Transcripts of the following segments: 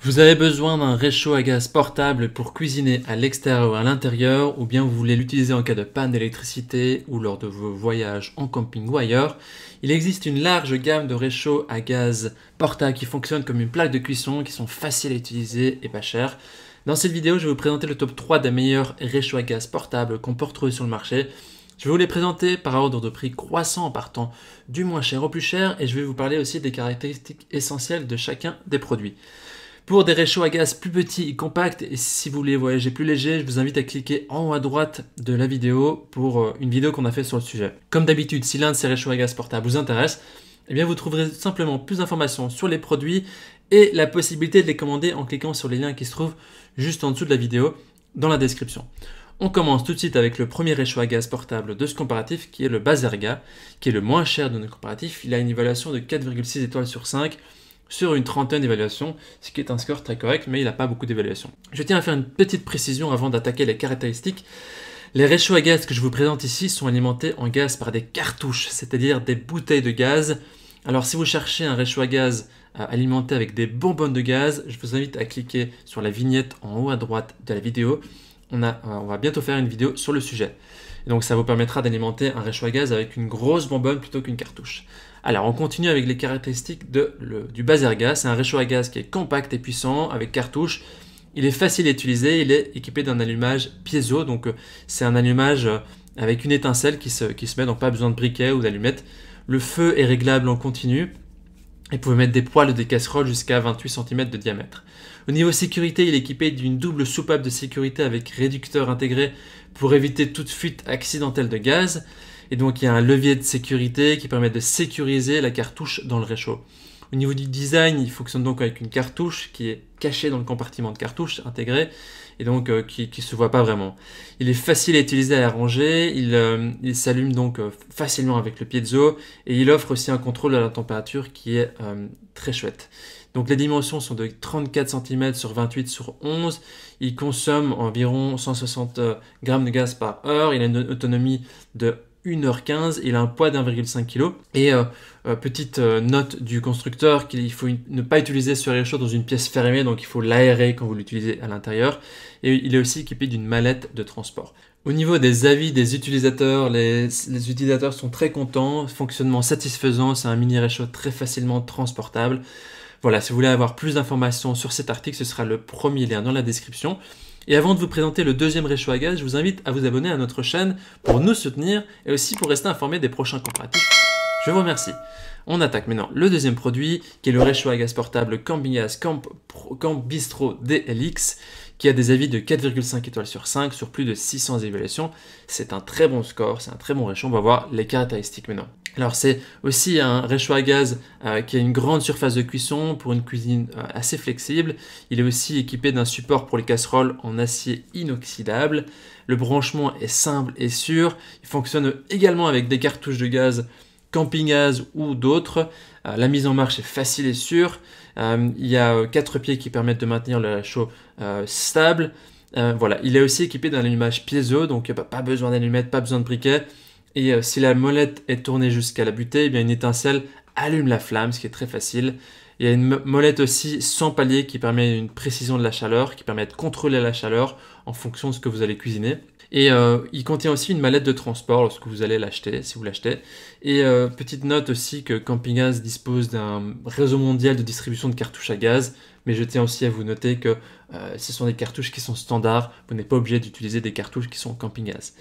Vous avez besoin d'un réchaud à gaz portable pour cuisiner à l'extérieur ou à l'intérieur, ou bien vous voulez l'utiliser en cas de panne d'électricité ou lors de vos voyages en camping ou ailleurs. Il existe une large gamme de réchauds à gaz portables qui fonctionnent comme une plaque de cuisson, qui sont faciles à utiliser et pas chers. Dans cette vidéo, je vais vous présenter le top 3 des meilleurs réchauds à gaz portables qu'on peut retrouver sur le marché. Je vais vous les présenter par ordre de prix croissant en partant du moins cher au plus cher, et je vais vous parler aussi des caractéristiques essentielles de chacun des produits. Pour des réchauds à gaz plus petits et compacts, et si vous voulez voyager plus léger, je vous invite à cliquer en haut à droite de la vidéo pour une vidéo qu'on a fait sur le sujet. Comme d'habitude, si l'un de ces réchauds à gaz portables vous intéresse, eh bien vous trouverez simplement plus d'informations sur les produits et la possibilité de les commander en cliquant sur les liens qui se trouvent juste en dessous de la vidéo dans la description. On commence tout de suite avec le premier réchaud à gaz portable de ce comparatif qui est le Baserga, qui est le moins cher de nos comparatifs. Il a une évaluation de 4,6 étoiles sur 5. Sur une trentaine d'évaluations, ce qui est un score très correct, mais il n'a pas beaucoup d'évaluations. Je tiens à faire une petite précision avant d'attaquer les caractéristiques. Les réchauds à gaz que je vous présente ici sont alimentés en gaz par des cartouches, c'est-à-dire des bouteilles de gaz. Alors si vous cherchez un réchaud à gaz alimenté avec des bonbonnes de gaz, je vous invite à cliquer sur la vignette en haut à droite de la vidéo. On va bientôt faire une vidéo sur le sujet. Et donc ça vous permettra d'alimenter un réchaud à gaz avec une grosse bonbonne plutôt qu'une cartouche. Alors on continue avec les caractéristiques du Baserga. C'est un réchaud à gaz qui est compact et puissant avec cartouche. Il est facile à utiliser, il est équipé d'un allumage piezo, donc c'est un allumage avec une étincelle qui se met, donc pas besoin de briquet ou d'allumette. Le feu est réglable en continu et vous pouvez mettre des poêles ou des casseroles jusqu'à 28 cm de diamètre. Au niveau sécurité, il est équipé d'une double soupape de sécurité avec réducteur intégré pour éviter toute fuite accidentelle de gaz. Et donc il y a un levier de sécurité qui permet de sécuriser la cartouche dans le réchaud. Au niveau du design, il fonctionne donc avec une cartouche qui est cachée dans le compartiment de cartouche intégré et donc qui ne se voit pas vraiment. Il est facile à utiliser et à ranger, il s'allume donc facilement avec le piezo et il offre aussi un contrôle de la température qui est très chouette. Donc les dimensions sont de 34 cm sur 28 sur 11. Il consomme environ 160 grammes de gaz par heure. Il a une autonomie de 1h15, il a un poids d'1,5 kg. Et petite note du constructeur qu'il faut ne pas utiliser ce réchaud dans une pièce fermée, donc il faut l'aérer quand vous l'utilisez à l'intérieur. Et il est aussi équipé d'une mallette de transport. Au niveau des avis des utilisateurs, les utilisateurs sont très contents, fonctionnement satisfaisant, c'est un mini réchaud très facilement transportable. Voilà, si vous voulez avoir plus d'informations sur cet article, ce sera le premier lien dans la description. Et avant de vous présenter le deuxième réchaud à gaz, je vous invite à vous abonner à notre chaîne pour nous soutenir et aussi pour rester informé des prochains comparatifs. Je vous remercie. On attaque maintenant le deuxième produit qui est le réchaud à gaz portable Campingaz Camp Bistro DLX qui a des avis de 4,5 étoiles sur 5 sur plus de 600 évaluations. C'est un très bon score, c'est un très bon réchaud. On va voir les caractéristiques maintenant. Alors c'est aussi un réchaud à gaz qui a une grande surface de cuisson pour une cuisine assez flexible. Il est aussi équipé d'un support pour les casseroles en acier inoxydable. Le branchement est simple et sûr. Il fonctionne également avec des cartouches de gaz Campingaz ou d'autres. La mise en marche est facile et sûre. Il y a 4 pieds qui permettent de maintenir le réchaud stable. Voilà. Il est aussi équipé d'un allumage piezo, donc pas besoin d'allumette, pas besoin de briquet. Et si la molette est tournée jusqu'à la butée, eh bien une étincelle allume la flamme, ce qui est très facile. Il y a une molette aussi sans palier qui permet une précision de la chaleur, qui permet de contrôler la chaleur en fonction de ce que vous allez cuisiner. Et il contient aussi une mallette de transport lorsque vous allez l'acheter, si vous l'achetez. Et petite note aussi que Campingaz dispose d'un réseau mondial de distribution de cartouches à gaz. Mais je tiens aussi à vous noter que ce sont des cartouches qui sont standards. Vous n'êtes pas obligé d'utiliser des cartouches qui sont Campingaz.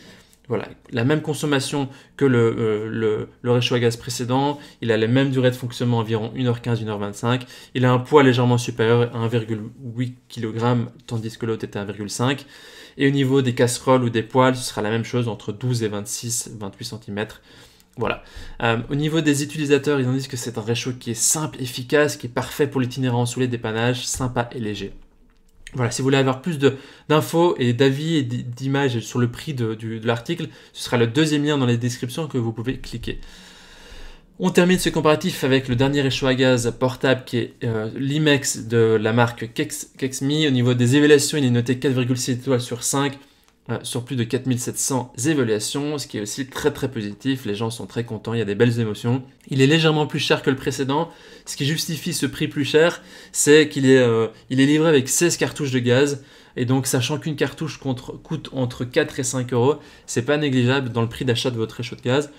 Voilà, la même consommation que le réchaud à gaz précédent, il a les mêmes durées de fonctionnement, environ 1h15, 1h25. Il a un poids légèrement supérieur à 1,8 kg, tandis que l'autre était à 1,5 kg. Et au niveau des casseroles ou des poêles, ce sera la même chose, entre 12 et 26, 28 cm. Voilà. Au niveau des utilisateurs, ils en disent que c'est un réchaud qui est simple, efficace, qui est parfait pour l'itinérance ou les dépannages, sympa et léger. Voilà, si vous voulez avoir plus d'infos et d'avis et d'images sur le prix de l'article, ce sera le deuxième lien dans les descriptions que vous pouvez cliquer. On termine ce comparatif avec le dernier réchaud à gaz portable qui est l'Imex de la marque Kexmi. Au niveau des évaluations, il est noté 4,6 étoiles sur 5. sur plus de 4700 évaluations, ce qui est aussi très très positif. Les gens sont très contents, il y a des belles émotions. Il est légèrement plus cher que le précédent. Ce qui justifie ce prix plus cher, c'est qu'il est, il est livré avec 16 cartouches de gaz. Et donc, sachant qu'une cartouche coûte entre 4 et 5 euros, c'est pas négligeable dans le prix d'achat de votre réchaud de gaz.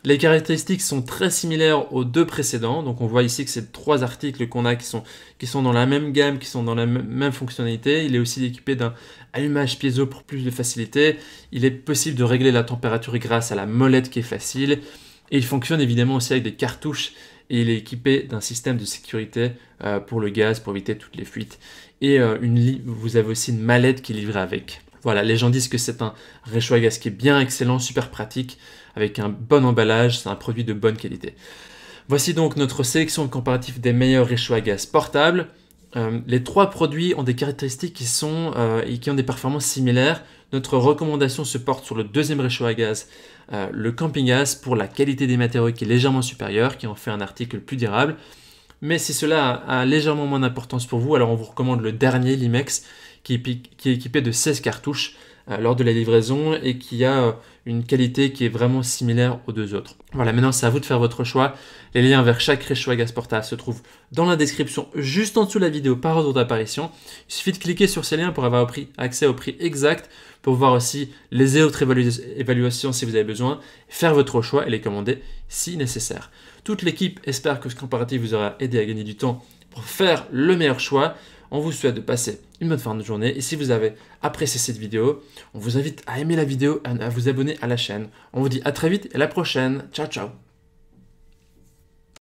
Les caractéristiques sont très similaires aux deux précédents. Donc on voit ici que c'est 3 articles qu'on a qui sont dans la même gamme, qui sont dans la même fonctionnalité. Il est aussi équipé d'un allumage piezo pour plus de facilité. Il est possible de régler la température grâce à la molette qui est facile. Et il fonctionne évidemment aussi avec des cartouches. Et il est équipé d'un système de sécurité pour le gaz, pour éviter toutes les fuites. Et vous avez aussi une mallette qui est livrée avec. Voilà, les gens disent que c'est un réchaud à gaz qui est bien excellent, super pratique, avec un bon emballage, c'est un produit de bonne qualité. Voici donc notre sélection comparative des meilleurs réchauds à gaz portables. Les 3 produits ont des caractéristiques qui ont des performances similaires. Notre recommandation se porte sur le deuxième réchaud à gaz, le camping gaz, pour la qualité des matériaux qui est légèrement supérieure, qui en fait un article plus durable. Mais si cela a légèrement moins d'importance pour vous, alors on vous recommande le dernier, l'Imex, qui est équipé de 16 cartouches lors de la livraison et qui a une qualité qui est vraiment similaire aux 2 autres. Voilà, maintenant c'est à vous de faire votre choix. Les liens vers chaque réchaud à gaz portable se trouvent dans la description juste en dessous de la vidéo par ordre d'apparition. Il suffit de cliquer sur ces liens pour avoir accès au prix exact, pour voir aussi les autres évaluations si vous avez besoin, faire votre choix et les commander si nécessaire. Toute l'équipe espère que ce comparatif vous aura aidé à gagner du temps pour faire le meilleur choix. On vous souhaite de passer une bonne fin de journée et si vous avez apprécié cette vidéo, on vous invite à aimer la vidéo et à vous abonner à la chaîne. On vous dit à très vite et à la prochaine. Ciao ciao.